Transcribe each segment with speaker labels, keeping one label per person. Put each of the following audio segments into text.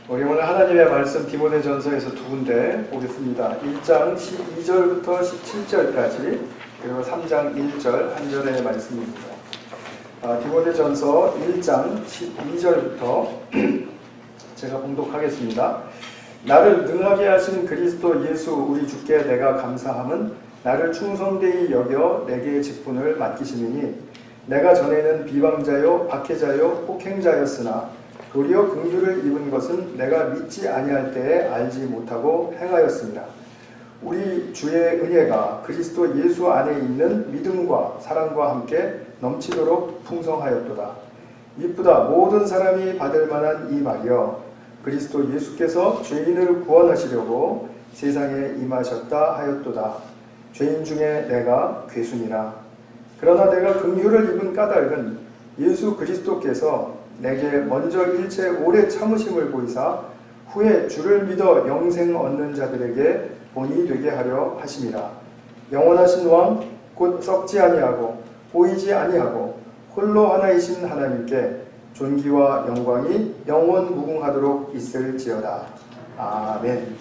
Speaker 1: 우리 오늘 하나님의 말씀 디모데전서에서 두 군데 보겠습니다. 1장 12절부터 17절까지 그리고 3장 1절 한 절의 말씀입니다. 디모데전서 1장 12절부터 제가 봉독하겠습니다. 나를 능하게 하신 그리스도 예수 우리 주께 내가 감사함은 나를 충성되이 여겨 내게 직분을 맡기시니 내가 전에는 비방자요 박해자요 폭행자였으나 도리어 긍휼을 입은 것은 내가 믿지 아니할 때에 알지 못하고 행하였습니다. 우리 주의 은혜가 그리스도 예수 안에 있는 믿음과 사랑과 함께 넘치도록 풍성하였도다. 이쁘다 모든 사람이 받을 만한 이 말이여 그리스도 예수께서 죄인을 구원하시려고 세상에 임하셨다 하였도다. 죄인 중에 내가 괴순이라. 그러나 내가 긍휼을 입은 까닭은 예수 그리스도께서 내게 먼저 일체 오래 참으심을 보이사 후에 주를 믿어 영생 얻는 자들에게 본이 되게 하려 하심이라. 영원하신 왕 곧 썩지 아니하고 보이지 아니하고 홀로 하나이신 하나님께 존귀와 영광이 영원 무궁하도록 있을지어다. 아멘.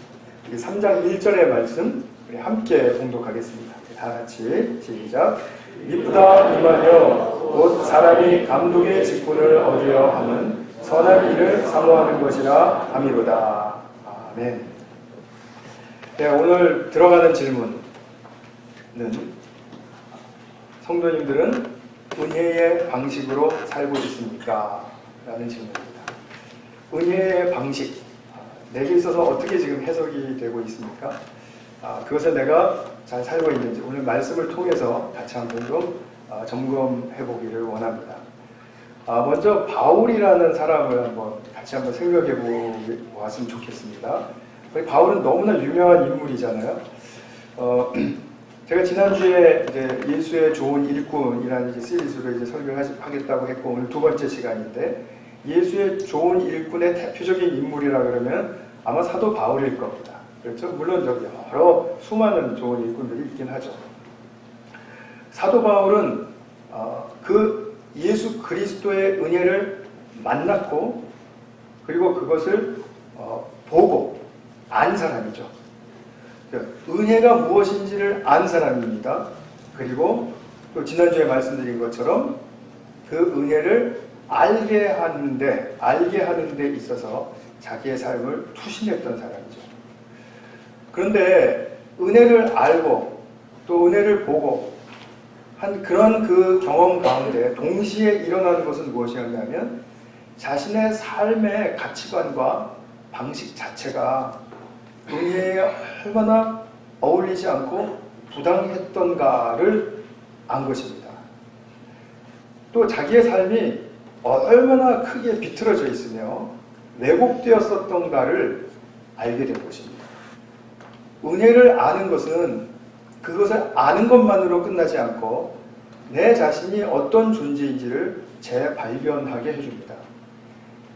Speaker 1: 3장 1절의 말씀 우리 함께 봉독하겠습니다. 다 같이 시작. 이쁘다 이 말이여 곧 사람이 감독의 직분을 얻으려 하면 선한 일을 사모하는 것이라 함이로다. 아멘. 네, 오늘 들어가는 질문은 성도님들은 은혜의 방식으로 살고 있습니까? 라는 질문입니다. 은혜의 방식, 내게 있어서 어떻게 지금 해석이 되고 있습니까? 그것을 내가 잘 살고 있는지 오늘 말씀을 통해서 같이 한번 좀 점검해 보기를 원합니다. 먼저 바울이라는 사람을 같이 한번 생각해 보았으면 좋겠습니다. 바울은 너무나 유명한 인물이잖아요. 제가 지난주에 이제 예수의 좋은 일꾼이라는 시리즈로 이제 설교를 하겠다고 했고 오늘 두 번째 시간인데 예수의 좋은 일꾼의 대표적인 인물이라 그러면 아마 사도 바울일 겁니다. 그렇죠? 물론 여러 수많은 좋은 일꾼들이 있긴 하죠. 사도 바울은 그 예수 그리스도의 은혜를 만났고 그리고 그것을 보고 안 사람이죠. 은혜가 무엇인지를 안 사람입니다. 그리고 또 지난주에 말씀드린 것처럼 그 은혜를 알게 하는 데 있어서 자기의 삶을 투신했던 사람이죠. 그런데 은혜를 알고 또 은혜를 보고 한 그런 그 경험 가운데 동시에 일어나는 것은 무엇이었냐면 자신의 삶의 가치관과 방식 자체가 은혜에 얼마나 어울리지 않고 부당했던가를 안 것입니다. 또 자기의 삶이 얼마나 크게 비틀어져 있으며 왜곡되었었던가를 알게 된 것입니다. 은혜를 아는 것은 그것을 아는 것만으로 끝나지 않고 내 자신이 어떤 존재인지를 재발견하게 해줍니다.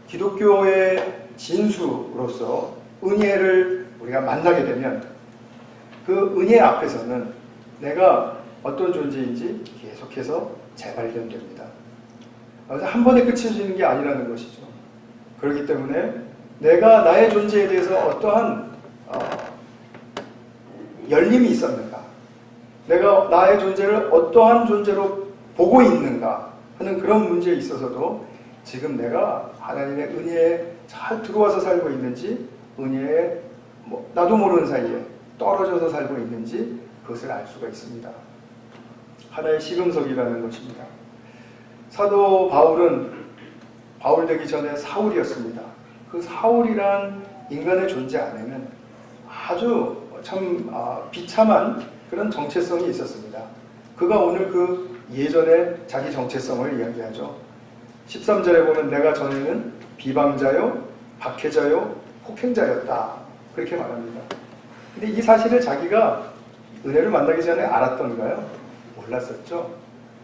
Speaker 1: 기독교의 진수로서 은혜를 우리가 만나게 되면 그 은혜 앞에서는 내가 어떤 존재인지 계속해서 재발견됩니다. 그래서 한 번에 끝이지는 게 아니라는 것이죠. 그렇기 때문에 내가 나의 존재에 대해서 어떠한 열림이 있었는가, 내가 나의 존재를 어떠한 존재로 보고 있는가 하는 그런 문제에 있어서도 지금 내가 하나님의 은혜에 잘 들어와서 살고 있는지 은혜에 나도 모르는 사이에 떨어져서 살고 있는지 그것을 알 수가 있습니다. 하나의 시금석이라는 것입니다. 사도 바울은 바울 되기 전에 사울이었습니다. 그 사울이란 인간의 존재 안에는 아주 참 비참한 그런 정체성이 있었습니다. 그가 오늘 그 예전의 자기 정체성을 이야기하죠. 13절에 보면 내가 전에는 비방자요 박해자요 폭행자였다 그렇게 말합니다. 근데 이 사실을 자기가 은혜를 만나기 전에 알았던가요? 몰랐었죠.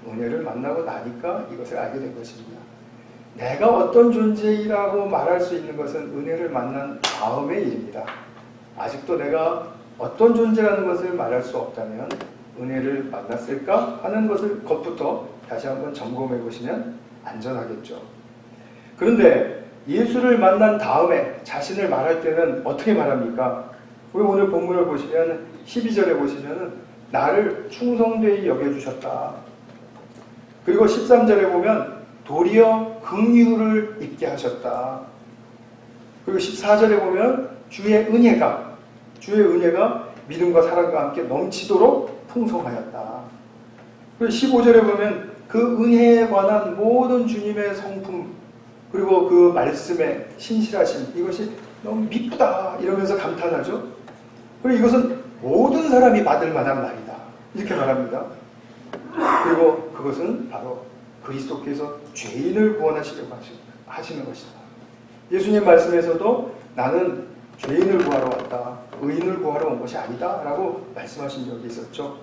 Speaker 1: 은혜를 만나고 나니까 이것을 알게 된 것입니다. 내가 어떤 존재이라고 말할 수 있는 것은 은혜를 만난 다음의 일입니다. 아직도 내가 어떤 존재라는 것을 말할 수 없다면 은혜를 만났을까 하는 것부터 다시 한번 점검해 보시면 안전하겠죠. 그런데 예수를 만난 다음에 자신을 말할 때는 어떻게 말합니까? 우리 오늘 본문을 보시면 12절에 보시면 나를 충성되이 여겨주셨다. 그리고 13절에 보면 도리어 긍휼을 입게 하셨다. 그리고 14절에 보면 주의 은혜가 믿음과 사랑과 함께 넘치도록 풍성하였다. 그리고 15절에 보면 그 은혜에 관한 모든 주님의 성품 그리고 그 말씀의 신실하심 이것이 너무 미쁘다 이러면서 감탄하죠. 그리고 이것은 모든 사람이 받을 만한 말이다 이렇게 말합니다. 그리고 그것은 바로 그리스도께서 죄인을 구원하시려고 하시는 것이다. 예수님 말씀에서도 나는 죄인을 구하러 왔다. 의인을 구하러 온 것이 아니다 라고 말씀하신 적이 있었죠.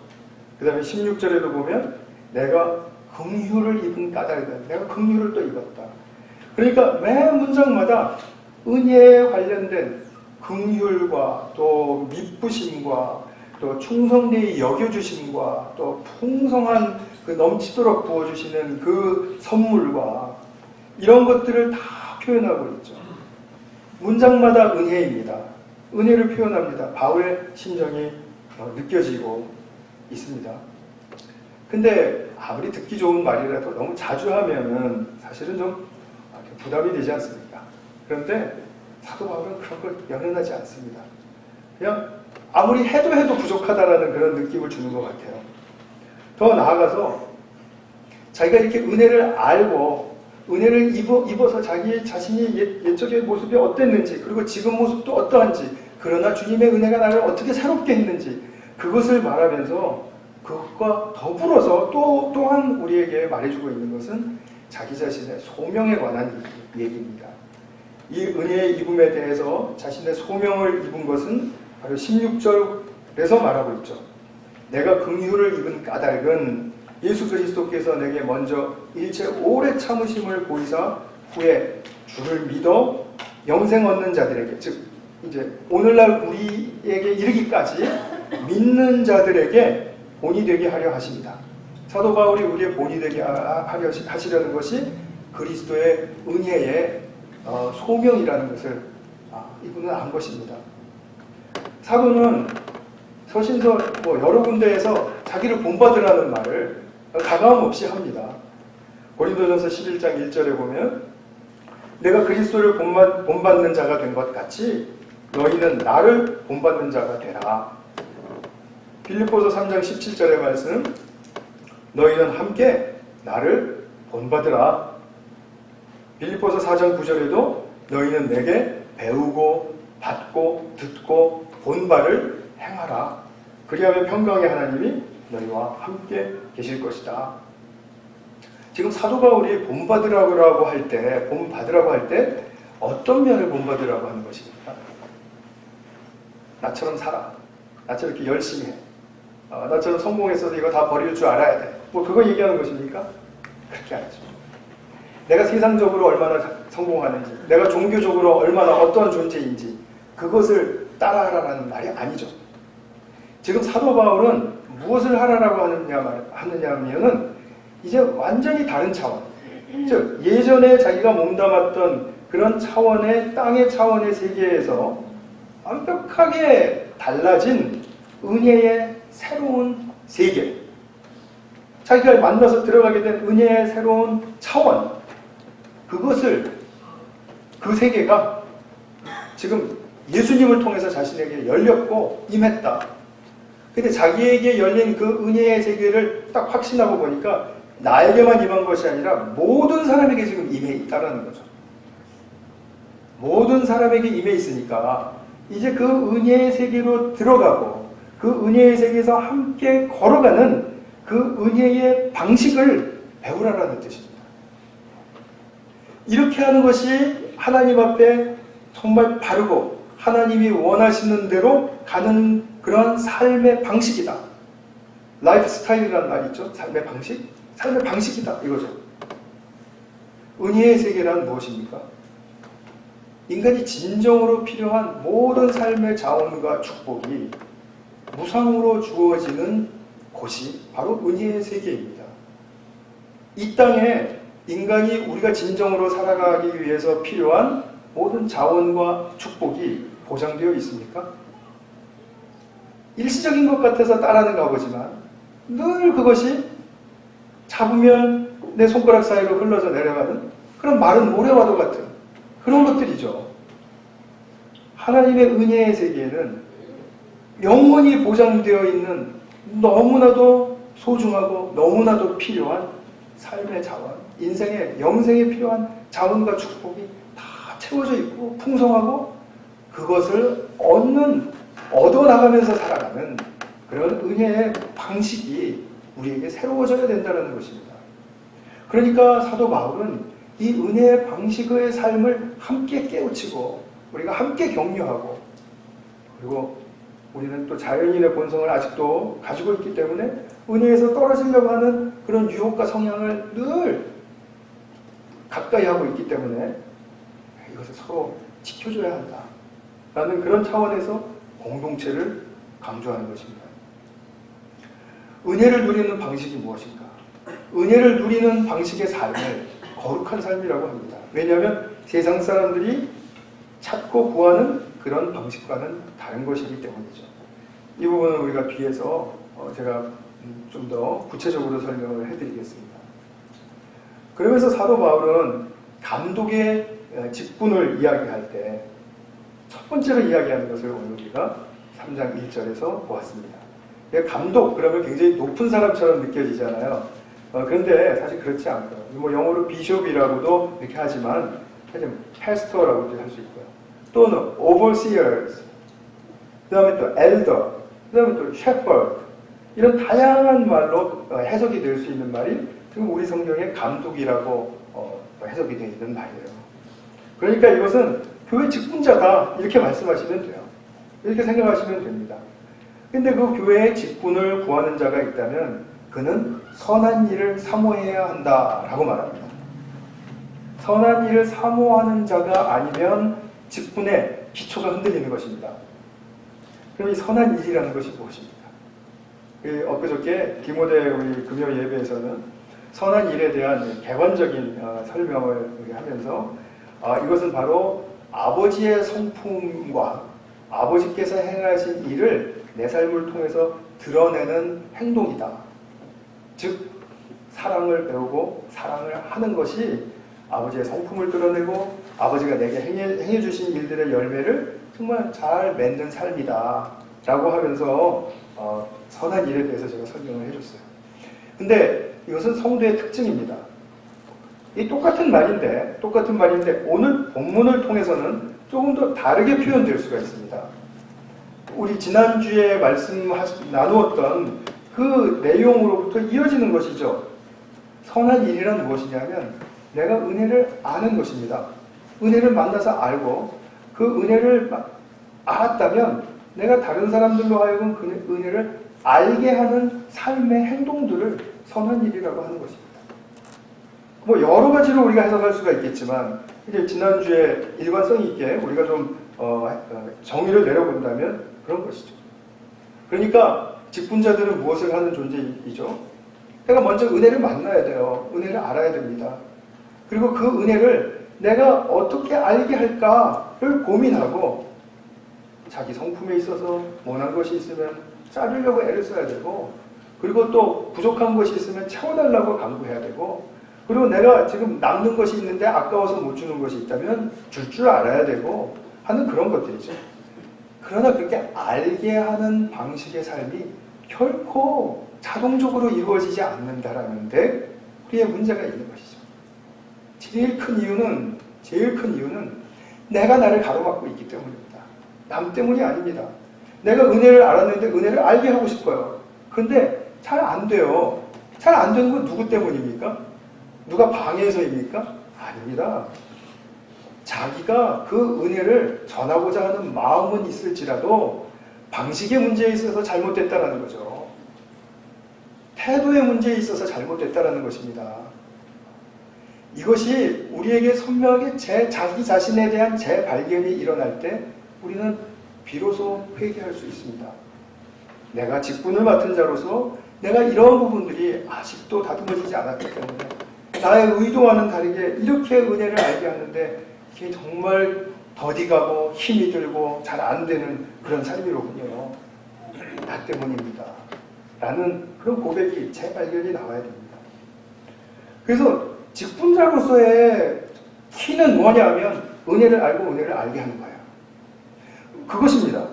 Speaker 1: 그 다음에 16절에도 보면 내가 긍휼을 입은 까닭은 내가 긍휼을 또 입었다. 그러니까 매 문장마다 은혜에 관련된 긍휼과 또 미쁘심과 또 충성되이 여겨주심과 또 풍성한 그 넘치도록 부어주시는 그 선물과 이런 것들을 다 표현하고 있죠. 문장마다 은혜입니다. 은혜를 표현합니다. 바울의 심정이 느껴지고 있습니다. 근데 아무리 듣기 좋은 말이라도 너무 자주 하면은 사실은 좀 부담이 되지 않습니까? 그런데 사도 바울은 그런 걸 연연하지 않습니다. 그냥 아무리 해도 부족하다라는 그런 느낌을 주는 것 같아요. 더 나아가서 자기가 이렇게 은혜를 알고 은혜를 입어서 자기 자신이 옛적의 모습이 어땠는지 그리고 지금 모습도 어떠한지 그러나 주님의 은혜가 나를 어떻게 새롭게 했는지 그것을 말하면서 그것과 더불어서 또한 우리에게 말해주고 있는 것은 자기 자신의 소명에 관한 얘기입니다. 이 은혜의 입음에 대해서 자신의 소명을 입은 것은 바로 16절에서 말하고 있죠. 내가 긍휼을 입은 까닭은 예수 그리스도께서 내게 먼저 일체 오래 참으심을 보이사 후에 주를 믿어 영생 얻는 자들에게 즉 이제 오늘날 우리에게 이르기까지 믿는 자들에게 본이 되게 하려 하십니다. 사도 바울이 우리의 본이 되게 하시려는 것이 그리스도의 은혜의 소명이라는 것을 이분은 안 것입니다. 사도는 서신서 여러 군데에서 자기를 본받으라는 말을 가감 없이 합니다. 고린도전서 11장 1절에 보면 내가 그리스도를 본받는 자가 된 것 같이 너희는 나를 본받는 자가 되라. 빌립보서 3장 17절의 말씀 너희는 함께 나를 본받으라. 빌립보서 4장 9절에도 너희는 내게 배우고 받고 듣고 본 바를 행하라. 그리하면 평강의 하나님이 너희와 함께 계실 것이다. 지금 사도 바울이 본받으라고 할 때, 본받으라고 할 때 어떤 면을 본받으라고 하는 것입니까? 나처럼 살아. 나처럼 이렇게 열심히 해. 나처럼 성공했어도 이거 다 버릴 줄 알아야 돼. 그거 얘기하는 것입니까? 그렇게 아니죠. 내가 세상적으로 얼마나 성공하는지, 내가 종교적으로 얼마나 어떠한 존재인지 그것을 따라하라는 말이 아니죠. 지금 사도 바울은 무엇을 하라라고 하느냐면은 이제 완전히 다른 차원. 즉 예전에 자기가 몸담았던 그런 차원의 땅의 차원의 세계에서 완벽하게 달라진 은혜의 새로운 세계. 자기가 만나서 들어가게 된 은혜의 새로운 차원. 그 세계가 지금 예수님을 통해서 자신에게 열렸고 임했다. 근데 자기에게 열린 그 은혜의 세계를 딱 확신하고 보니까 나에게만 임한 것이 아니라 모든 사람에게 지금 임해 있다는 거죠. 모든 사람에게 임해 있으니까 이제 그 은혜의 세계로 들어가고 그 은혜의 세계에서 함께 걸어가는 그 은혜의 방식을 배우라라는 뜻입니다. 이렇게 하는 것이 하나님 앞에 정말 바르고 하나님이 원하시는 대로 가는 그런 삶의 방식이다. 라이프 스타일이라는 말이 있죠. 삶의 방식? 삶의 방식이다. 이거죠. 은혜의 세계란 무엇입니까? 인간이 진정으로 필요한 모든 삶의 자원과 축복이 무상으로 주어지는 곳이 바로 은혜의 세계입니다. 이 땅에 인간이 우리가 진정으로 살아가기 위해서 필요한 모든 자원과 축복이 보장되어 있습니까? 일시적인 것 같아서 따라는 가보지만 늘 그것이 잡으면 내 손가락 사이로 흘러서 내려가는 그런 마른 모래와도 같은 그런 것들이죠. 하나님의 은혜의 세계에는 영원히 보장되어 있는 너무나도 소중하고 너무나도 필요한 삶의 자원, 인생의 영생에 필요한 자원과 축복이 다 채워져 있고 풍성하고 그것을 얻어나가면서 살아가는 그런 은혜의 방식이 우리에게 새로워져야 된다는 것입니다. 그러니까 사도 바울은 이 은혜의 방식의 삶을 함께 깨우치고 우리가 함께 격려하고 그리고 우리는 또 자연인의 본성을 아직도 가지고 있기 때문에 은혜에서 떨어지려고 하는 그런 유혹과 성향을 늘 가까이 하고 있기 때문에 이것을 서로 지켜줘야 한다라는 그런 차원에서 공동체를 강조하는 것입니다. 은혜를 누리는 방식이 무엇인가? 은혜를 누리는 방식의 삶을 거룩한 삶이라고 합니다. 왜냐하면 세상 사람들이 찾고 구하는 그런 방식과는 다른 것이기 때문이죠. 이 부분은 우리가 뒤에서 제가 좀 더 구체적으로 설명을 해드리겠습니다. 그러면서 사도 바울은 감독의 직분을 이야기할 때 첫 번째로 이야기하는 것을 오늘 우리가 3장 1절에서 보았습니다. 감독 그러면 굉장히 높은 사람처럼 느껴지잖아요. 그런데 사실 그렇지 않고요. 뭐 영어로 비숍이라고도 이렇게 하지만 사실 패스터라고도 할 수 있고요. 또는 overseers, 그 다음에 또 elder, 그 다음에 또 shepherd 이런 다양한 말로 해석이 될 수 있는 말이 지금 우리 성경에 감독이라고 해석이 되어 있는 말이에요. 그러니까 이것은 교회 직분자다 이렇게 말씀하시면 돼요. 이렇게 생각하시면 됩니다. 근데 그 교회의 직분을 구하는 자가 있다면 그는 선한 일을 사모해야 한다라고 말합니다. 선한 일을 사모하는 자가 아니면 직분의 기초가 흔들리는 것입니다. 그럼 이 선한 일이라는 것이 무엇입니까? 엊그저께 디모데 우리 금요 예배에서는 선한 일에 대한 객관적인 설명을 하면서 이것은 바로 아버지의 성품과 아버지께서 행하신 일을 내 삶을 통해서 드러내는 행동이다. 즉 사랑을 배우고 사랑을 하는 것이 아버지의 성품을 드러내고 아버지가 내게 행해주신 일들의 열매를 정말 잘 맺는 삶이다 라고 하면서 선한 일에 대해서 제가 설명을 해줬어요. 근데 이것은 성도의 특징입니다. 이 똑같은 말인데 오늘 본문을 통해서는 조금 더 다르게 표현될 수가 있습니다. 우리 지난주에 나누었던 그 내용으로부터 이어지는 것이죠. 선한 일이란 무엇이냐면 내가 은혜를 아는 것입니다. 은혜를 만나서 알고 그 은혜를 알았다면 내가 다른 사람들로 하여금 그 은혜를 알게 하는 삶의 행동들을 선한 일이라고 하는 것입니다. 뭐 여러 가지로 우리가 해석할 수가 있겠지만 이제 지난주에 일관성 있게 우리가 좀 정의를 내려본다면 그런 것이죠. 그러니까 직분자들은 무엇을 하는 존재이죠? 내가 먼저 은혜를 만나야 돼요. 은혜를 알아야 됩니다. 그리고 그 은혜를 내가 어떻게 알게 할까를 고민하고 자기 성품에 있어서 원한 것이 있으면 자르려고 애를 써야 되고 그리고 또 부족한 것이 있으면 채워달라고 강구해야 되고 그리고 내가 지금 남는 것이 있는데 아까워서 못 주는 것이 있다면 줄 줄 알아야 되고 하는 그런 것들이죠. 그러나 그렇게 알게 하는 방식의 삶이 결코 자동적으로 이루어지지 않는다라는 데 우리의 문제가 있는 것이죠. 제일 큰 이유는 내가 나를 가로막고 있기 때문입니다. 남 때문이 아닙니다. 내가 은혜를 알았는데 은혜를 알게 하고 싶어요. 그런데 잘 안 돼요. 잘 안 되는 건 누구 때문입니까? 누가 방해해서입니까? 아닙니다. 자기가 그 은혜를 전하고자 하는 마음은 있을지라도 방식의 문제에 있어서 잘못됐다는 거죠. 태도의 문제에 있어서 잘못됐다는 것입니다. 이것이 우리에게 선명하게 자기 자신에 대한 재발견이 일어날 때 우리는 비로소 회개할 수 있습니다. 내가 직분을 맡은 자로서 내가 이런 부분들이 아직도 다듬어지지 않았기 때문에 나의 의도와는 다르게 이렇게 은혜를 알게 하는데 이게 정말 더디가고 힘이 들고 잘 안 되는 그런 삶이로군요. 나 때문입니다. 라는 그런 고백이 제 발견이 나와야 됩니다. 그래서 직분자로서의 키는 뭐냐면 은혜를 알고 은혜를 알게 하는 거예요. 그것입니다.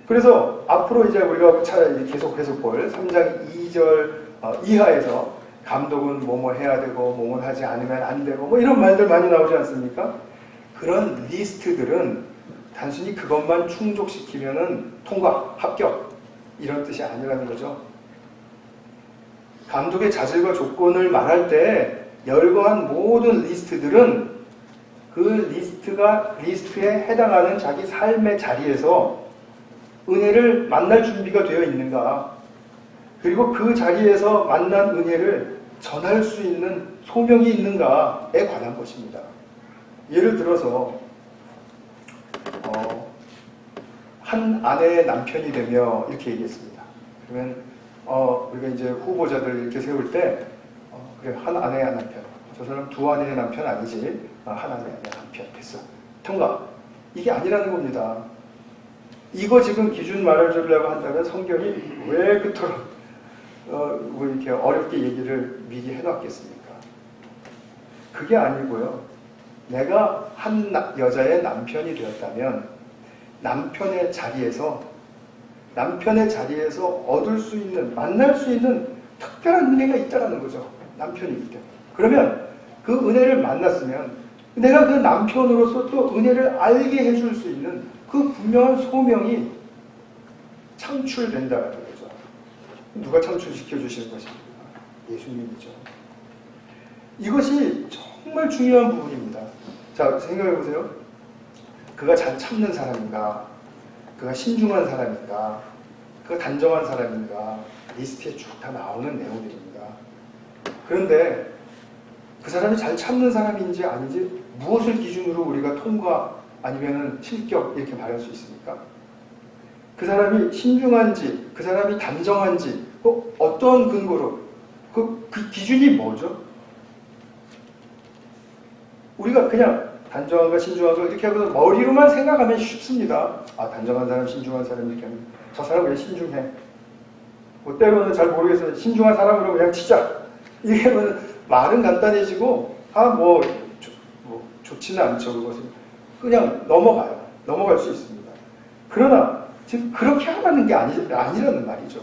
Speaker 1: 그래서 앞으로 이제 우리가 계속해서 볼 3장 2절 이하에서 감독은 뭐뭐 해야 되고 뭐뭐 하지 않으면 안 되고 뭐 이런 말들 많이 나오지 않습니까? 그런 리스트들은 단순히 그것만 충족시키면은 통과, 합격 이런 뜻이 아니라는 거죠. 감독의 자질과 조건을 말할 때 열거한 모든 리스트들은 그 리스트에 해당하는 자기 삶의 자리에서 은혜를 만날 준비가 되어 있는가, 그리고 그 자리에서 만난 은혜를 전할 수 있는 소명이 있는가에 관한 것입니다. 예를 들어서 한 아내의 남편이 되며 이렇게 얘기했습니다. 그러면 우리가 이제 후보자들 이렇게 세울 때 그래, 한 아내의 남편, 저 사람 두 아내의 남편 아니지, 한 아내의 남편 됐어, 통과. 이게 아니라는 겁니다. 이거 지금 기준 말해주려고 한다면 성경이 왜 그토록 뭐 이렇게 어렵게 얘기를 미리 해놨겠습니까? 그게 아니고요. 내가 한 여자의 남편이 되었다면 남편의 자리에서 얻을 수 있는, 만날 수 있는 특별한 은혜가 있다는 거죠. 남편이기 때문에. 그러면 그 은혜를 만났으면 내가 그 남편으로서 또 은혜를 알게 해줄 수 있는 그 분명한 소명이 창출된다는 거죠. 누가 창출시켜 주시는 것입니까? 예수님이죠. 이것이 정말 중요한 부분입니다. 자, 생각해 보세요. 그가 잘 참는 사람인가? 그가 신중한 사람인가? 그가 단정한 사람인가? 리스트에 쭉 다 나오는 내용들입니다. 그런데 그 사람이 잘 참는 사람인지 아닌지 무엇을 기준으로 우리가 통과 아니면 실격 이렇게 말할 수 있습니까? 그 사람이 신중한지, 그 사람이 단정한지, 어떤 근거로, 그 기준이 뭐죠? 우리가 그냥 단정한가 신중한가 이렇게 하고 머리로만 생각하면 쉽습니다. 아, 단정한 사람, 신중한 사람 이렇게 하면 저 사람 왜 신중해? 뭐 때로는 잘 모르겠어요. 신중한 사람으로 그냥 치자. 이게 하면 말은 간단해지고 뭐 좋지는 않죠. 그것은 그냥 넘어갈 수 있습니다. 그러나 지금 그렇게 하라는 게 아니라는 말이죠.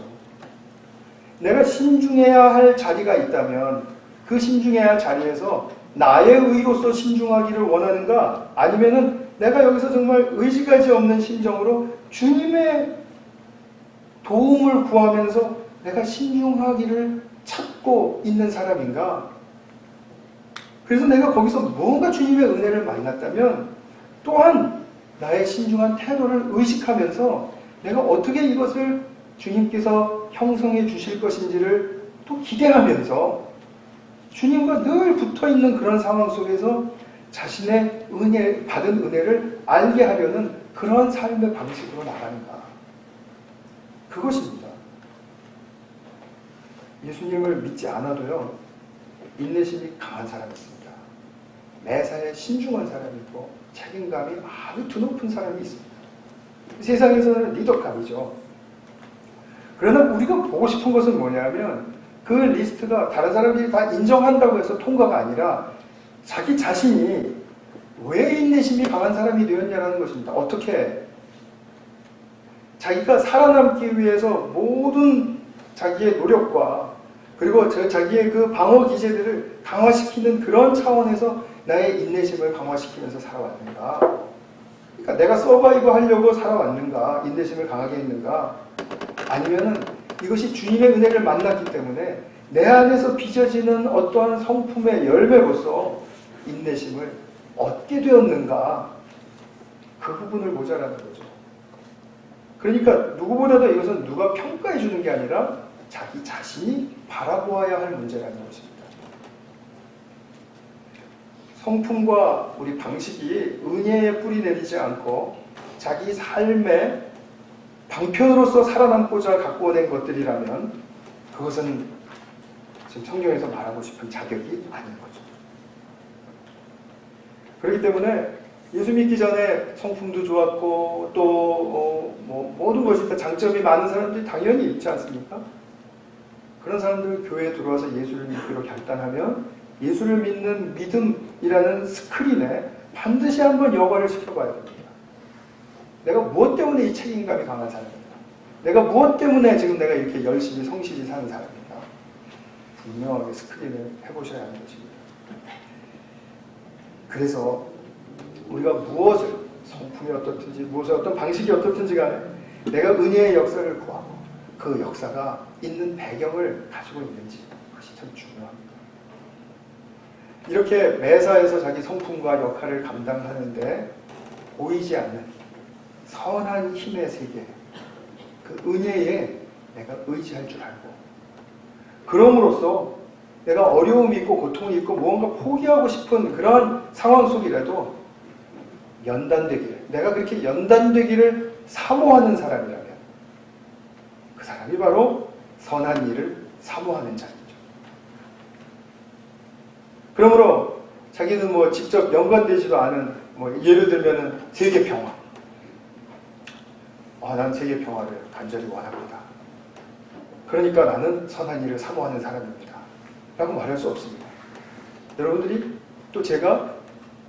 Speaker 1: 내가 신중해야 할 자리가 있다면 그 신중해야 할 자리에서 나의 의로서 신중하기를 원하는가, 아니면은 내가 여기서 정말 의지가지 없는 심정으로 주님의 도움을 구하면서 내가 신중하기를 찾고 있는 사람인가? 그래서 내가 거기서 무언가 주님의 은혜를 만났다면 또한 나의 신중한 태도를 의식하면서 내가 어떻게 이것을 주님께서 형성해 주실 것인지를 또 기대하면서 주님과 늘 붙어있는 그런 상황 속에서 자신의 받은 은혜를 알게 하려는 그런 삶의 방식으로 나가는가. 그것입니다. 예수님을 믿지 않아도요, 인내심이 강한 사람이 있습니다. 매사에 신중한 사람이 있고 책임감이 아주 드높은 사람이 있습니다. 세상에서는 리더감이죠. 그러나 우리가 보고 싶은 것은 뭐냐면 그 리스트가 다른 사람들이 다 인정한다고 해서 통과가 아니라 자기 자신이 왜 인내심이 강한 사람이 되었냐는 것입니다. 어떻게? 자기가 살아남기 위해서 모든 자기의 노력과 그리고 자기의 그 방어 기제들을 강화시키는 그런 차원에서 나의 인내심을 강화시키면서 살아왔는가? 그러니까 내가 서바이브 하려고 살아왔는가? 인내심을 강하게 했는가? 아니면은 이것이 주님의 은혜를 만났기 때문에 내 안에서 빚어지는 어떠한 성품의 열매로서 인내심을 얻게 되었는가? 그 부분을 보자라는 거죠. 그러니까 누구보다도 이것은 누가 평가해 주는 게 아니라 자기 자신이 바라보아야 할 문제라는 것입니다. 성품과 우리 방식이 은혜에 뿌리 내리지 않고 자기 삶의 방편으로서 살아남고자 갖고 낸 것들이라면 그것은 지금 성경에서 말하고 싶은 자격이 아닌 거죠. 그렇기 때문에 예수 믿기 전에 성품도 좋았고 또 모든 것이 다 장점이 많은 사람들이 당연히 있지 않습니까? 그런 사람들 교회에 들어와서 예수를 믿기로 결단하면 예수를 믿는 믿음이라는 스크린에 반드시 한번 여과를 시켜봐야 됩니다. 내가 무엇 때문에 이 책임감이 강한 사람인가? 내가 무엇 때문에 지금 내가 이렇게 열심히 성실히 사는 사람인가? 분명하게 스크린을 해보셔야 하는 것입니다. 그래서 우리가 무엇을, 성품이 어떻든지 무엇을 어떤 방식이 어떻든지 간에 내가 은혜의 역사를 구하고 그 역사가 있는 배경을 가지고 있는지, 그것이 참 중요합니다. 이렇게 매사에서 자기 성품과 역할을 감당하는데 보이지 않는 선한 힘의 세계, 그 은혜에 내가 의지할 줄 알고, 그럼으로써 내가 어려움이 있고 고통이 있고 무언가 포기하고 싶은 그런 상황 속이라도 연단되기를, 내가 그렇게 연단되기를 사모하는 사람이라면 그 사람이 바로 선한 일을 사모하는 자이죠. 그러므로 자기는 직접 연관되지도 않은 예를 들면은 세계 평화. 난 세계 평화를 간절히 원합니다. 그러니까 나는 선한 일을 사모하는 사람입니다. 라고 말할 수 없습니다. 여러분들이 또 제가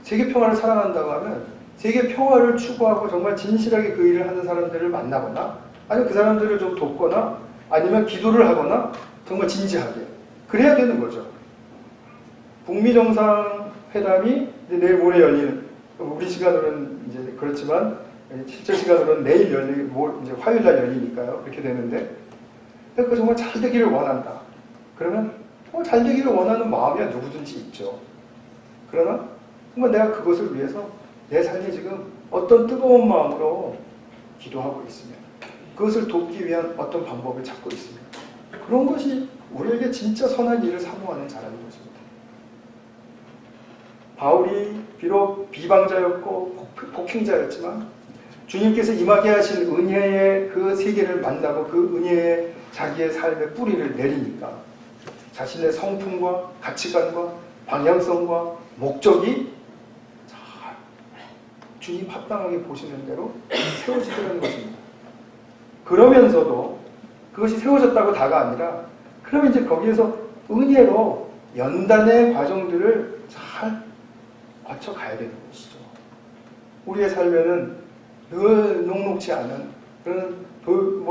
Speaker 1: 세계 평화를 사랑한다고 하면 세계 평화를 추구하고 정말 진실하게 그 일을 하는 사람들을 만나거나 아니면 그 사람들을 좀 돕거나 아니면 기도를 하거나 정말 진지하게 그래야 되는 거죠. 북미 정상회담이 내일 모레 열리는, 우리 시간으로는 이제 그렇지만 실제 시간으로는 내일 이제 화요일 날 열리니까요. 그렇게 되는데 그 정말 잘 되기를 원한다. 그러면 잘 되기를 원하는 마음이야 누구든지 있죠. 그러나 정말 내가 그것을 위해서 내 삶에 지금 어떤 뜨거운 마음으로 기도하고 있으면, 그것을 돕기 위한 어떤 방법을 찾고 있으면, 그런 것이 우리에게 진짜 선한 일을 사모하는 자라는 것입니다. 바울이 비록 비방자였고 폭행자였지만 주님께서 임하게 하신 은혜의 그 세계를 만나고 그 은혜의 자기의 삶의 뿌리를 내리니까 자신의 성품과 가치관과 방향성과 목적이 잘 주님 합당하게 보시는 대로 세워지더라는 것입니다. 그러면서도 그것이 세워졌다고 다가 아니라 그러면 이제 거기에서 은혜로 연단의 과정들을 잘 거쳐가야 되는 것이죠. 우리의 삶에는 늘 녹록지 않은 그런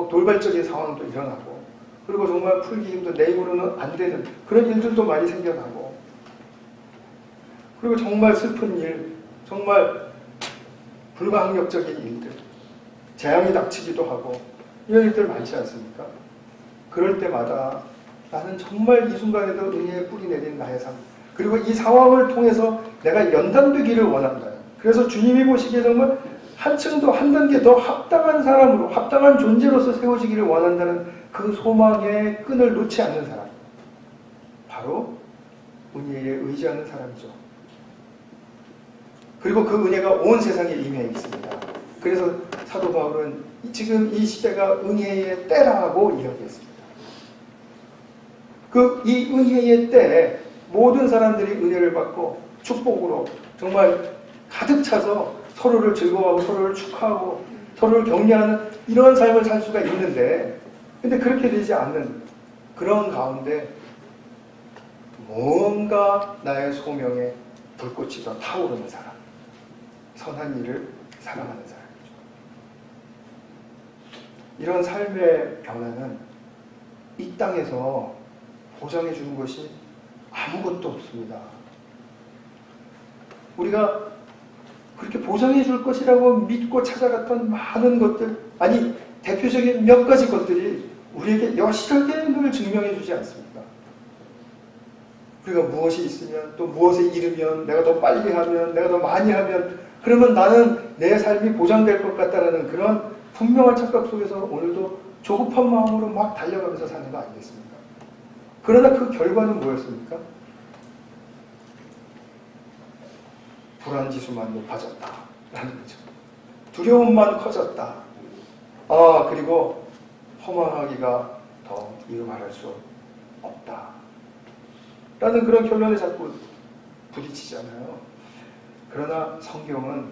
Speaker 1: 돌발적인 상황도 일어나고, 그리고 정말 풀기 힘든, 내 힘으로는 안 되는 그런 일들도 많이 생겨나고, 그리고 정말 슬픈 일, 정말 불가항력적인 일들, 재앙이 닥치기도 하고 이런 일들 많지 않습니까? 그럴 때마다 나는 정말 이 순간에도 은혜의 뿌리 내린 나의 삶, 그리고 이 상황을 통해서 내가 연단되기를 원한다. 그래서 주님이 보시기에 정말 한층 더, 한 단계 더 합당한 사람으로, 합당한 존재로서 세워지기를 원한다는 그 소망의 끈을 놓지 않는 사람, 바로 은혜에 의지하는 사람이죠. 그리고 그 은혜가 온 세상에 임해 있습니다. 그래서 사도 바울은 지금 이 시대가 은혜의 때라고 이야기했습니다. 이 은혜의 때에 모든 사람들이 은혜를 받고 축복으로 정말 가득 차서 서로를 즐거워하고 서로를 축하하고 서로를 격려하는 이런 삶을 살 수가 있는데, 근데 그렇게 되지 않는 그런 가운데 뭔가 나의 소명에 불꽃이 더 타오르는 사람, 선한 일을 사랑하는 사람이죠. 이런 삶의 변화는 이 땅에서 보장해 주는 것이 아무것도 없습니다. 우리가 그렇게 보장해 줄 것이라고 믿고 찾아갔던 많은 것들, 아니 대표적인 몇 가지 것들이 우리에게 여실하게 늘 증명해 주지 않습니까? 우리가 무엇이 있으면, 또 무엇에 이르면, 내가 더 빨리 하면, 내가 더 많이 하면, 그러면 나는 내 삶이 보장될 것 같다라는 그런 분명한 착각 속에서 오늘도 조급한 마음으로 막 달려가면서 사는 거 아니겠습니까? 그러나 그 결과는 뭐였습니까? 불안지수만 높아졌다 라는 거죠. 두려움만 커졌다. 그리고 허망하기가 더 이루 말할 수 없다. 라는 그런 결론에 자꾸 부딪히잖아요. 그러나 성경은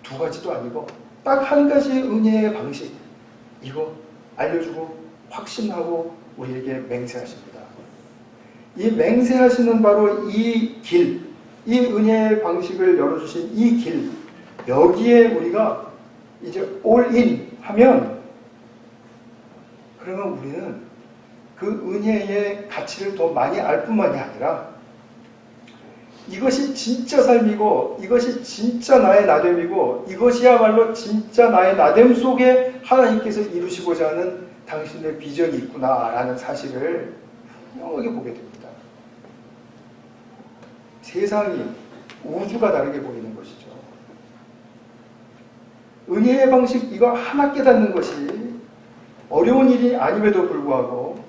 Speaker 1: 두 가지도 아니고 딱 한 가지 은혜의 방식, 이거 알려주고 확신하고 우리에게 맹세하십니다. 이 맹세하시는 바로 이 길, 이 은혜의 방식을 열어주신 이 길, 여기에 우리가 이제 all in 하면, 그러면 우리는 그 은혜의 가치를 더 많이 알 뿐만이 아니라 이것이 진짜 삶이고 이것이 진짜 나의 나됨이고 이것이야말로 진짜 나의 나됨 속에 하나님께서 이루시고자 하는 당신의 비전이 있구나라는 사실을 분명하게 보게 됩니다. 세상이, 우주가 다르게 보이는 것이죠. 은혜의 방식, 이거 하나 깨닫는 것이 어려운 일이 아님에도 불구하고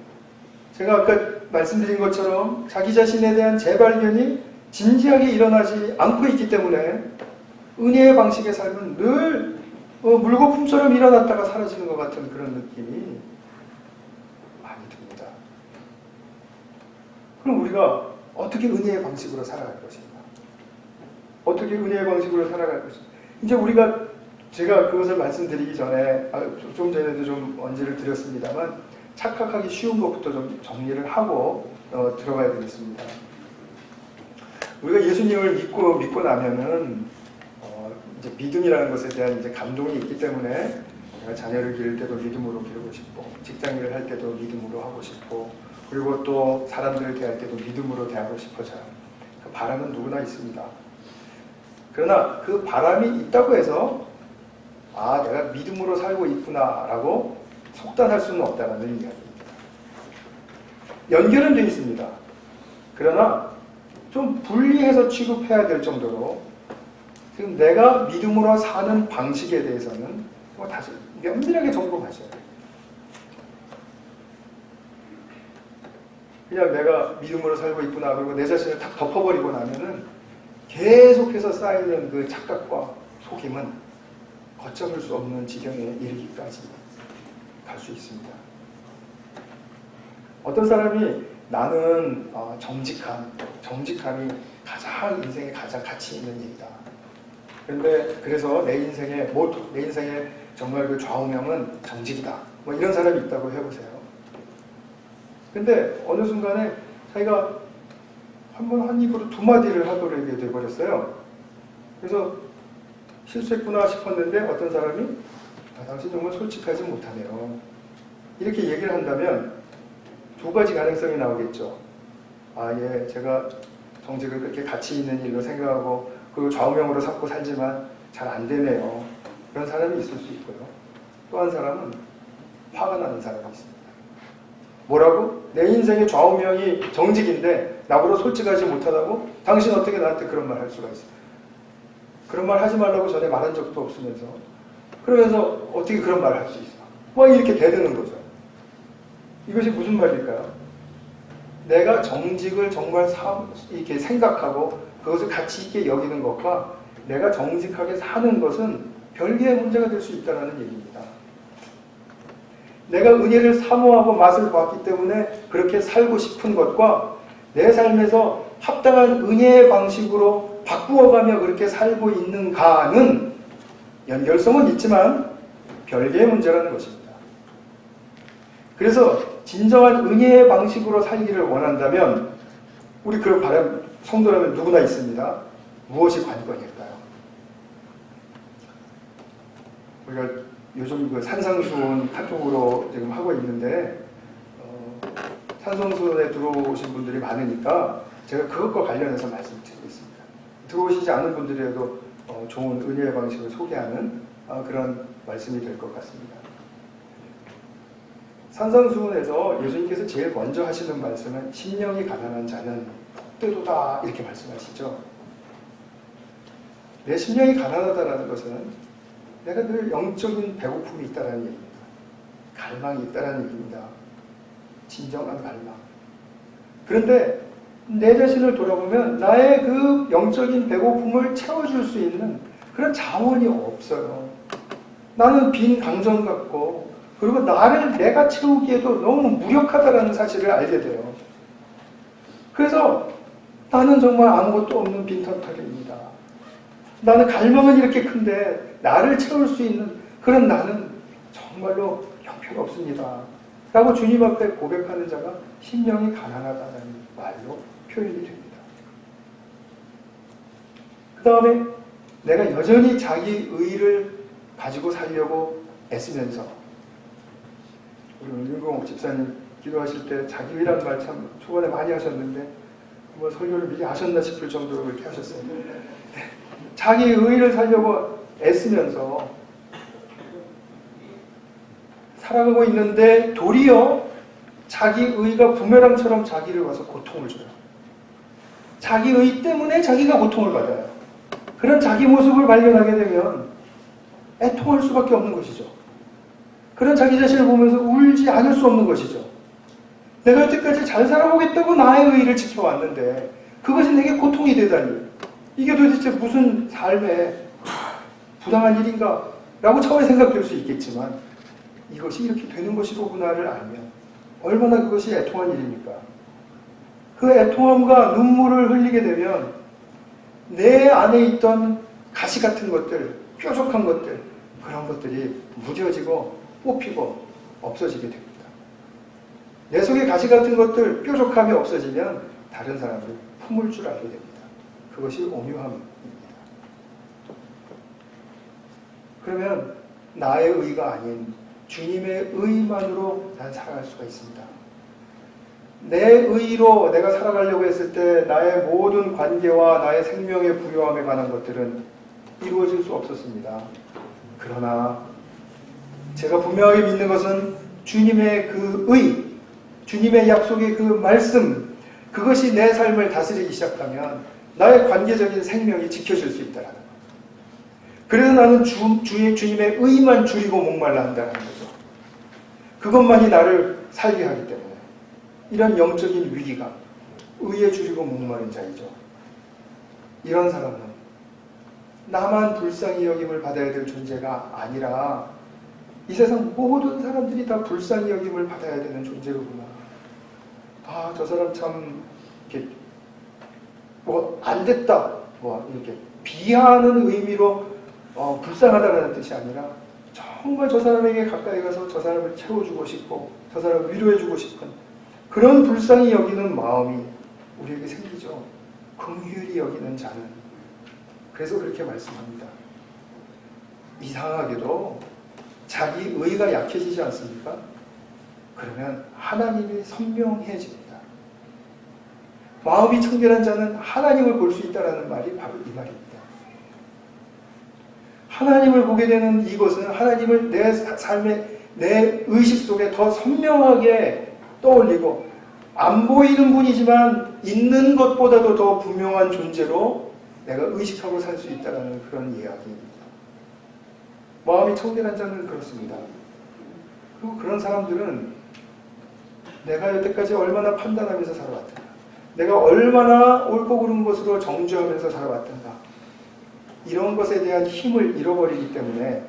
Speaker 1: 제가 아까 말씀드린 것처럼 자기 자신에 대한 재발견이 진지하게 일어나지 않고 있기 때문에 은혜의 방식의 삶은 늘 물거품처럼 일어났다가 사라지는 것 같은 그런 느낌이 많이 듭니다. 그럼 우리가 어떻게 은혜의 방식으로 살아갈 것인가? 어떻게 은혜의 방식으로 살아갈 것인가? 이제 제가 그것을 말씀드리기 전에 좀 전에도 좀 언지를 드렸습니다만 착각하기 쉬운 것부터 좀 정리를 하고 들어가야 되겠습니다. 우리가 예수님을 믿고 나면은 이제 믿음이라는 것에 대한 이제 감동이 있기 때문에 내가 자녀를 기를 때도 믿음으로 기르고 싶고, 직장일을 할 때도 믿음으로 하고 싶고, 그리고 또 사람들을 대할 때도 믿음으로 대하고 싶어져요. 그 바람은 누구나 있습니다. 그러나 그 바람이 있다고 해서 내가 믿음으로 살고 있구나라고 속단할 수는 없다는 이야기입니다. 연결은 되어 있습니다. 그러나 좀 분리해서 취급해야 될 정도로 지금 내가 믿음으로 사는 방식에 대해서는 다시 면밀하게 점검하셔야 돼요. 그냥 내가 믿음으로 살고 있구나 그리고 내 자신을 딱 덮어버리고 나면은 계속해서 쌓이는 그 착각과 속임은 걷잡을 수 없는 지경에 이르기까지 갈 수 있습니다. 어떤 사람이 나는 정직함이 가장 인생에 가장 가치 있는 일이다. 그래서 내 인생의 모토, 내 인생의 정말 그 좌우명은 정직이다. 뭐 이런 사람이 있다고 해보세요. 근데 어느 순간에 자기가 한 입으로 두 마디를 하도록 돼버렸어요. 그래서 실수했구나 싶었는데 어떤 사람이 당신 정말 솔직하지 못하네요. 이렇게 얘기를 한다면 두 가지 가능성이 나오겠죠. 예, 제가 정직을 그렇게 가치 있는 일로 생각하고 그 좌우명으로 삼고 살지만 잘 안 되네요. 그런 사람이 있을 수 있고요. 또 한 사람은 화가 나는 사람이 있습니다. 뭐라고? 내 인생의 좌우명이 정직인데 나보다 솔직하지 못하다고? 당신 어떻게 나한테 그런 말 할 수가 있어? 그런 말 하지 말라고 전에 말한 적도 없으면서 그러면서 어떻게 그런 말을 할 수 있어? 막 이렇게 대드는 거죠. 이것이 무슨 말일까요? 내가 정직을 정말 이렇게 생각하고 그것을 가치 있게 여기는 것과 내가 정직하게 사는 것은 별개의 문제가 될 수 있다는 얘기입니다. 내가 은혜를 사모하고 맛을 봤기 때문에 그렇게 살고 싶은 것과 내 삶에서 합당한 은혜의 방식으로 바꾸어가며 그렇게 살고 있는가는 연결성은 있지만 별개의 문제라는 것입니다. 그래서 진정한 은혜의 방식으로 살기를 원한다면 우리 그런 바람 성도라면 누구나 있습니다. 무엇이 관건일까요? 우리가 요즘 그 산상수훈 카톡으로 지금 하고 있는데 산상수훈에 들어오신 분들이 많으니까 제가 그것과 관련해서 말씀드리고 있습니다. 들어오시지 않은 분들에도 좋은 은혜의 방식을 소개하는 그런 말씀이 될 것 같습니다. 산상수훈에서 예수님께서 제일 먼저 하시는 말씀은 심령이 가난한 자는 복되도다 이렇게 말씀하시죠. 내 심령이 가난하다는 것은 내가 늘 영적인 배고픔이 있다는 얘기입니다. 갈망이 있다는 얘기입니다. 진정한 갈망. 그런데 내 자신을 돌아보면 나의 그 영적인 배고픔을 채워줄 수 있는 그런 자원이 없어요. 나는 빈 강정 같고 그리고 나를 내가 채우기에도 너무 무력하다는 사실을 알게 돼요. 그래서 나는 정말 아무것도 없는 빈털터리입니다. 나는 갈망은 이렇게 큰데 나를 채울 수 있는 그런 나는 정말로 형편없습니다. 라고 주님 앞에 고백하는 자가 심령이 가난하다는 말로 표현이 됩니다. 그 다음에 내가 여전히 자기 의를 가지고 살려고 애쓰면서, 우리 윤공옥 집사님 기도하실 때 자기 의란 말 참 초반에 많이 하셨는데 뭐 설교를 미리 하셨나 싶을 정도로 그렇게 하셨어요. 자기 의를 살려고 애쓰면서 살아가고 있는데 도리어 자기 의가 부메랑처럼 자기를 와서 고통을 줘요. 자기 의 때문에 자기가 고통을 받아요. 그런 자기 모습을 발견하게 되면 애통할 수밖에 없는 것이죠. 그런 자기 자신을 보면서 울지 않을 수 없는 것이죠. 내가 여태까지 잘 살아보겠다고 나의 의의를 지켜왔는데 그것이 내게 고통이 되다니, 이게 도대체 무슨 삶에 부당한 일인가? 라고 처음에 생각될 수 있겠지만 이것이 이렇게 되는 것이로구나를 알면 얼마나 그것이 애통한 일입니까? 그 애통함과 눈물을 흘리게 되면 내 안에 있던 가시 같은 것들, 뾰족한 것들, 그런 것들이 무뎌지고 뽑히고 없어지게 됩니다. 내 속에 가시 같은 것들, 뾰족함이 없어지면 다른 사람을 품을 줄 알게 됩니다. 그것이 온유함입니다. 그러면 나의 의가 아닌 주님의 의만으로 난 살아갈 수가 있습니다. 내 의로 내가 살아가려고 했을 때 나의 모든 관계와 나의 생명의 부요함에 관한 것들은 이루어질 수 없었습니다. 그러나 제가 분명하게 믿는 것은 주님의 그 의, 주님의 약속의 그 말씀, 그것이 내 삶을 다스리기 시작하면 나의 관계적인 생명이 지켜질 수 있다는 것. 그래서 나는 주님의 의만 줄이고 목말라 한다는 거죠. 그것만이 나를 살게 하기 때문에. 이런 영적인 위기가 의에 줄이고 목마른 자이죠. 이런 사람은 나만 불쌍히 여김을 받아야 될 존재가 아니라 이 세상 모든 사람들이 다 불쌍히 여김을 받아야 되는 존재로구나. 아, 저 사람 참 이렇게 뭐 안 됐다, 뭐 이렇게 비하하는 의미로 불쌍하다는 뜻이 아니라 정말 저 사람에게 가까이 가서 저 사람을 채워주고 싶고 저 사람을 위로해주고 싶은 그런 불쌍히 여기는 마음이 우리에게 생기죠. 긍휼히 여기는 자는. 그래서 그렇게 말씀합니다. 이상하게도 자기 의가 약해지지 않습니까? 그러면 하나님이 선명해집니다. 마음이 청결한 자는 하나님을 볼 수 있다는 말이 바로 이 말입니다. 하나님을 보게 되는 이것은 하나님을 내 삶의 내 의식 속에 더 선명하게 떠올리고 안 보이는 분이지만 있는 것보다도 더 분명한 존재로 내가 의식하고 살 수 있다는 그런 이야기입니다. 마음이 청결한 자는 그렇습니다. 그리고 그런 사람들은 내가 여태까지 얼마나 판단하면서 살아왔던가, 내가 얼마나 옳고 그른 것으로 정죄하면서 살아왔던가, 이런 것에 대한 힘을 잃어버리기 때문에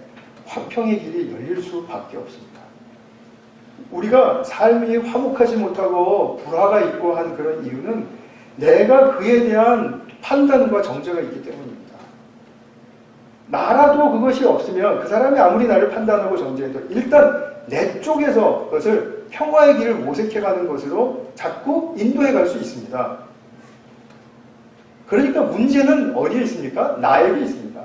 Speaker 1: 화평의 길이 열릴 수밖에 없습니다. 우리가 삶이 화목하지 못하고 불화가 있고 한 그런 이유는 내가 그에 대한 판단과 정죄가 있기 때문입니다. 나라도 그것이 없으면 그 사람이 아무리 나를 판단하고 정죄해도 일단 내 쪽에서 그것을 평화의 길을 모색해가는 것으로 자꾸 인도해 갈 수 있습니다. 그러니까 문제는 어디에 있습니까? 나에게 있습니다.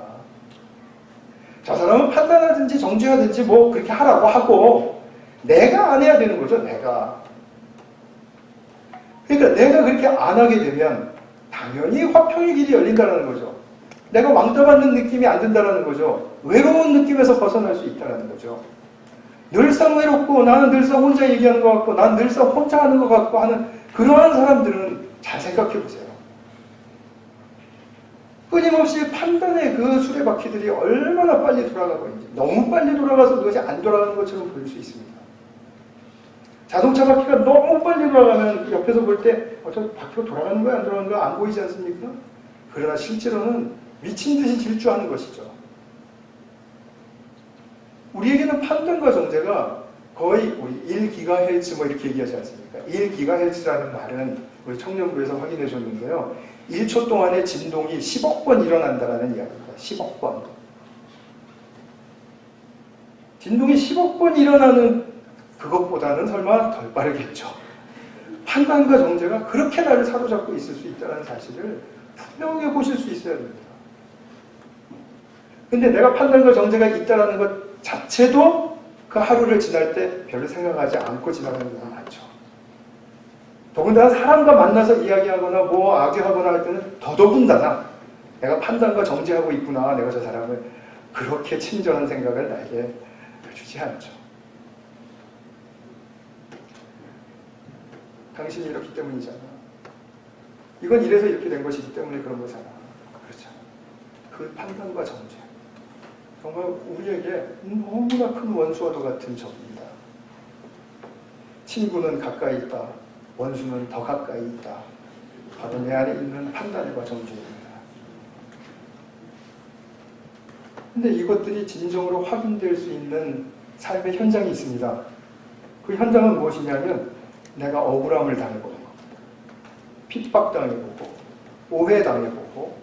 Speaker 1: 저 사람은 판단하든지 정죄하든지 뭐 그렇게 하라고 하고 내가 안 해야 되는 거죠. 내가. 그러니까 내가 그렇게 안 하게 되면 당연히 화평의 길이 열린다는 거죠. 내가 왕따 받는 느낌이 안 든다는 거죠. 외로운 느낌에서 벗어날 수 있다는 거죠. 늘상 외롭고 나는 늘상 혼자 얘기하는 것 같고 나는 늘상 혼자 하는 것 같고 하는 그러한 사람들은 잘 생각해 보세요. 끊임없이 판단의 그 수레바퀴들이 얼마나 빨리 돌아가고 있는지, 너무 빨리 돌아가서 그것이 안 돌아가는 것처럼 보일 수 있습니다. 자동차 바퀴가 너무 빨리 돌아가면 옆에서 볼 때 저 바퀴가 돌아가는 거야 안 돌아가는 거야 안 보이지 않습니까? 그러나 실제로는 미친 듯이 질주하는 것이죠. 우리에게는 판단과 정죄가 거의 우리 1GHz 뭐 이렇게 얘기하지 않습니까? 1GHz라는 말은 우리 청년부에서 확인해 줬는데요. 1초 동안에 진동이 10억 번 일어난다는 이야기입니다. 10억 번. 진동이 10억 번 일어나는 그것보다는 설마 덜 빠르겠죠. 판단과 정죄가 그렇게 나를 사로잡고 있을 수 있다는 사실을 분명히 보실 수 있어야 됩니다. 근데 내가 판단과 정죄가 있다는 것 자체도 그 하루를 지날 때 별로 생각하지 않고 지나가는 경우가 많죠. 더군다나 사람과 만나서 이야기하거나 뭐 악유하거나 할 때는 더더군다나 내가 판단과 정죄하고 있구나. 내가 저 사람을 그렇게 친절한 생각을 나에게 주지 않죠. 당신이 이렇기 때문이잖아. 이건 이래서 이렇게 된 것이기 때문에 그런 거잖아. 그렇잖아. 그 판단과 정죄. 정말 우리에게 너무나 큰 원수와도 같은 적입니다. 친구는 가까이 있다. 원수는 더 가까이 있다. 바로 내 안에 있는 판단과 정죄입니다. 근데 이것들이 진정으로 확인될 수 있는 삶의 현장이 있습니다. 그 현장은 무엇이냐면 내가 억울함을 당해보는 겁니다. 핍박당해보고 오해당해보고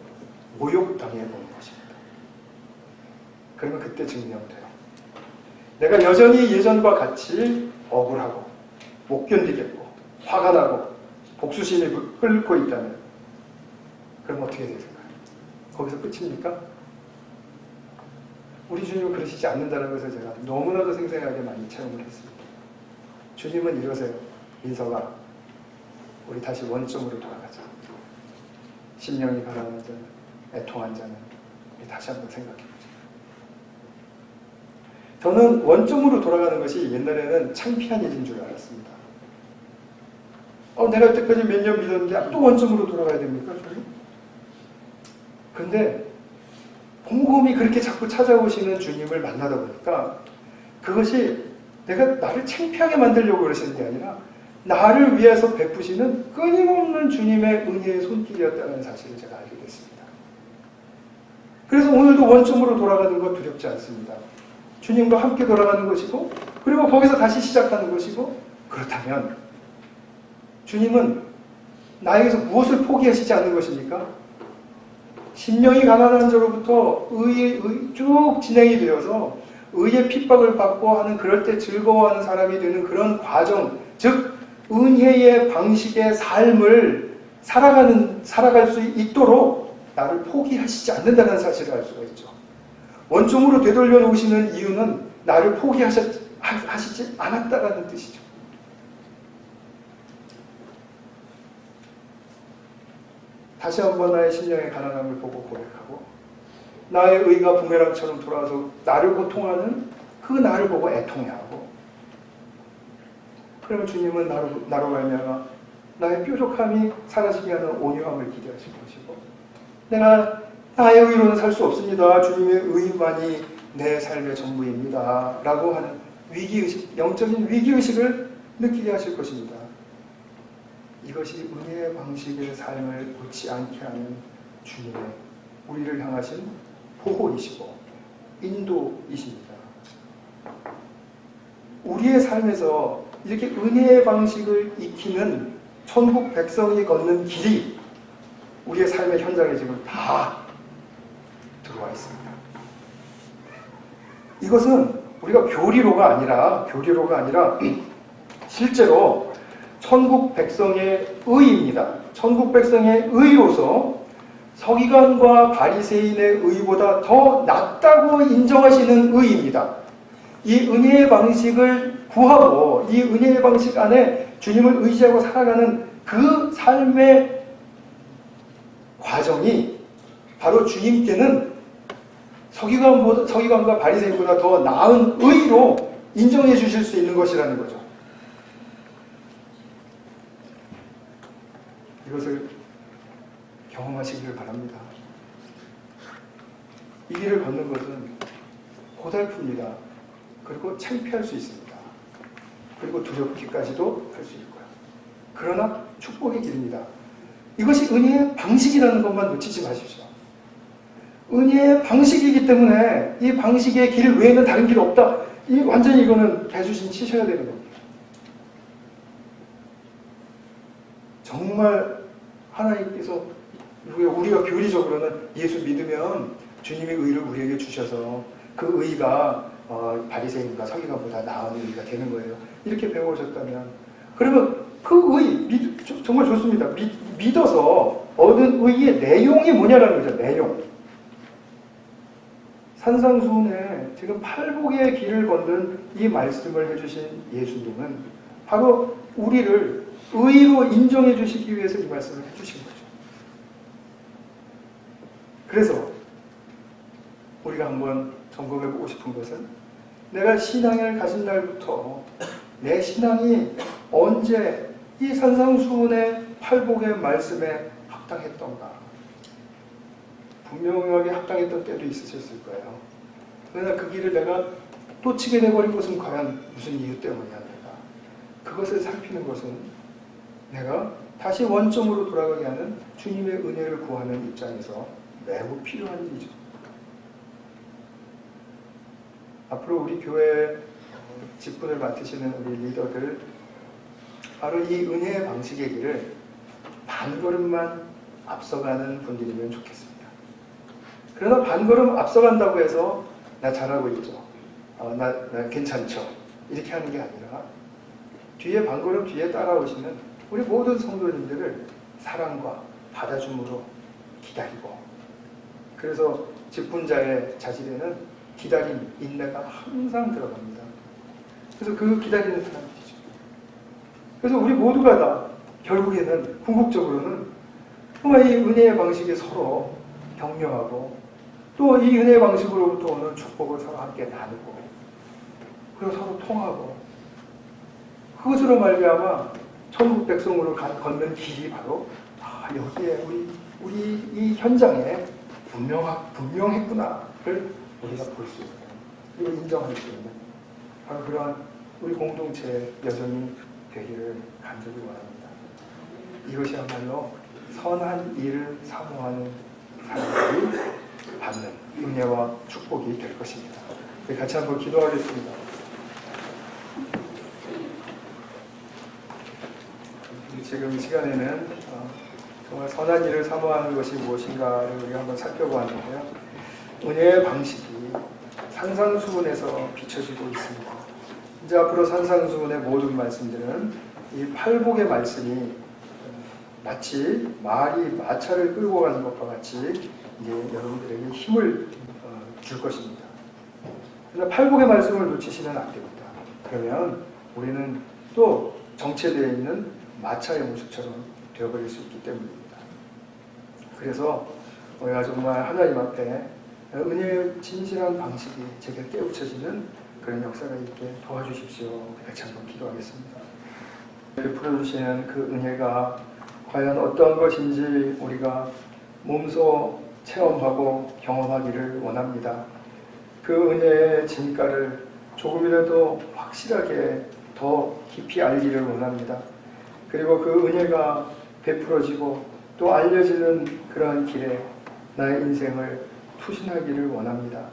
Speaker 1: 모욕당해보는 것입니다. 그러면 그때 증명돼요. 내가 여전히 예전과 같이 억울하고 못 견디겠고 화가 나고 복수심이 끓고 있다면 그럼 어떻게 되실까요? 거기서 끝입니까? 우리 주님은 그러시지 않는다는 것을 제가 너무나도 생생하게 많이 체험을 했습니다. 주님은 이러세요. 민서가 우리 다시 원점으로 돌아가자. 심령이 가라앉은 애통한 자는 우리 다시 한번 생각해보자. 저는 원점으로 돌아가는 것이 옛날에는 창피한 일인 줄 알았습니다. 내가 여태까지 몇 년 믿었는데 또 원점으로 돌아가야 됩니까? 근데 곰곰이 그렇게 자꾸 찾아오시는 주님을 만나다 보니까 그것이 내가 나를 창피하게 만들려고 그러시는 게 아니라 나를 위해서 베푸시는 끊임없는 주님의 은혜의 손길이었다는 사실을 제가 알게 됐습니다. 그래서 오늘도 원점으로 돌아가는 것 두렵지 않습니다. 주님과 함께 돌아가는 것이고 그리고 거기서 다시 시작하는 것이고 그렇다면 주님은 나에게서 무엇을 포기하시지 않는 것입니까? 심령이 가난한 자로부터 의의 쭉 진행이 되어서 의의 핍박을 받고 하는 그럴 때 즐거워하는 사람이 되는 그런 과정, 즉 은혜의 방식의 삶을 살아갈 수 있도록 나를 포기하시지 않는다는 사실을 알 수가 있죠. 원점으로 되돌려 놓으시는 이유는 나를 포기하시지 않았다라는 뜻이죠. 다시 한번 나의 심령의 가난함을 보고 고백하고 나의 의가 부메랑처럼 돌아와서 나를 고통하는 그 나를 보고 애통해하고 그러면 주님은 나로 말미암아 나의 뾰족함이 사라지게 하는 온유함을 기대하실 것이고 내가 나의 의로는 살 수 없습니다. 주님의 의만이 내 삶의 전부입니다. 라고 하는 위기의식, 영적인 위기의식을 느끼게 하실 것입니다. 이것이 은혜의 방식의 삶을 놓지 않게 하는 주님의 우리를 향하신 보호이시고 인도이십니다. 우리의 삶에서 이렇게 은혜의 방식을 익히는 천국 백성이 걷는 길이 우리의 삶의 현장에 지금 다 들어와 있습니다. 이것은 우리가 교리로가 아니라 실제로 천국 백성의 의입니다. 천국 백성의 의로서 서기관과 바리새인의 의보다 더 낫다고 인정하시는 의입니다. 이 은혜의 방식을 구하고 이 은혜의 방식 안에 주님을 의지하고 살아가는 그 삶의 과정이 바로 주님께는 서기관과 바리새인보다 더 나은 의로 인정해 주실 수 있는 것이라는 거죠. 이것을 경험하시기를 바랍니다. 이 길을 걷는 것은 고달픕니다. 그리고 창피할 수 있습니다. 그리고 두렵기까지도 할 수 있고요. 그러나 축복의 길입니다. 이것이 은혜의 방식이라는 것만 놓치지 마십시오. 은혜의 방식이기 때문에 이 방식의 길 외에는 다른 길 없다. 이 완전히 이거는 배수신 치셔야 되는 겁니다. 정말 하나님께서 우리가 교리적으로는 예수 믿으면 주님의 의를 우리에게 주셔서 그 의가 바리새인과 서기관보다 나은 의가 되는 거예요. 이렇게 배워오셨다면 그러면 그 의 정말 좋습니다. 믿어서 얻은 의의 내용이 뭐냐라는 거죠. 내용. 산상수훈에 지금 팔복의 길을 걷는 이 말씀을 해주신 예수님은 바로 우리를 의로 인정해 주시기 위해서 이 말씀을 해주신 거죠. 그래서 우리가 한번 점검해 보고 싶은 것은 내가 신앙을 가진 날부터 내 신앙이 언제 이 산상수훈의 팔복의 말씀에 합당했던가. 분명하게 합당했던 때도 있으셨을 거예요. 그러나 그 길을 내가 놓치게 돼버린 것은 과연 무슨 이유 때문이야 내가. 그것을 살피는 것은 내가 다시 원점으로 돌아가게 하는 주님의 은혜를 구하는 입장에서 매우 필요한 일이죠. 앞으로 우리 교회 직분을 맡으시는 우리 리더들 바로 이 은혜의 방식의 길을 반걸음만 앞서가는 분들이면 좋겠습니다. 그러나 반걸음 앞서간다고 해서 나 잘하고 있죠. 나 괜찮죠. 이렇게 하는 게 아니라 뒤에 반걸음 뒤에 따라오시는 우리 모든 성도님들을 사랑과 받아줌으로 기다리고 그래서 직분자의 자질에는 기다림, 인내가 항상 들어갑니다. 그래서 그 기다리는 사람이죠. 그래서 우리 모두가 다 결국에는 궁극적으로는 정말 이 은혜의 방식에 서로 격려하고 또 이 은혜의 방식으로부터 오는 축복을 서로 함께 나누고 그리고 서로 통하고 그것으로 말미암아 천국 백성으로 걷는 길이 바로 여기에 우리 이 현장에 분명했구나를 우리가 볼 수 있는 그리고 인정할 수 있는 바로 그러한 우리 공동체의 여정이 되기를 간절히 원합니다. 이것이야말로 선한 일을 사모하는 사람들이 받는 은혜와 축복이 될 것입니다. 같이 한번 기도하겠습니다. 지금 이 시간에는 정말 선한 일을 사모하는 것이 무엇인가를 우리가 한번 살펴보았는데요. 은혜의 방식이 산상수훈에서 비춰지고 있습니다. 이제 앞으로 산상수훈의 모든 말씀들은 이 팔복의 말씀이 마치 말이 마차를 끌고 가는 것과 같이 이제 여러분들에게 힘을 줄 것입니다. 그러나 팔복의 말씀을 놓치시면 안 됩니다. 그러면 우리는 또 정체되어 있는 마차의 모습처럼 되어버릴 수 있기 때문입니다. 그래서 우리가 정말 하나님 앞에 은혜의 진실한 방식이 제게 깨우쳐지는 그런 역사가 있게 도와주십시오. 같이 한번 기도하겠습니다. 베풀어 주시는 그 은혜가 과연 어떤 것인지 우리가 몸소 체험하고 경험하기를 원합니다. 그 은혜의 진가를 조금이라도 확실하게 더 깊이 알기를 원합니다. 그리고 그 은혜가 베풀어지고 또 알려지는 그러한 길에 나의 인생을 투신하기를 원합니다.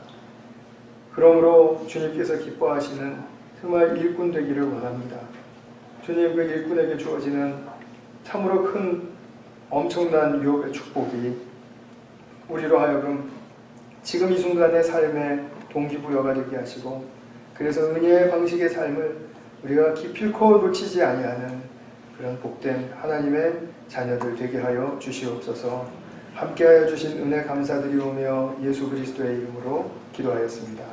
Speaker 1: 그러므로 주님께서 기뻐하시는 정말 일꾼 되기를 원합니다. 주님 그 일꾼에게 주어지는 참으로 큰 엄청난 유업의 축복이 우리로 하여금 지금 이 순간의 삶의 동기부여가 되게 하시고 그래서 은혜의 방식의 삶을 우리가 기필코 놓치지 아니하는 그런 복된 하나님의 자녀들 되게 하여 주시옵소서. 함께하여 주신 은혜 감사드리오며 예수 그리스도의 이름으로 기도하였습니다.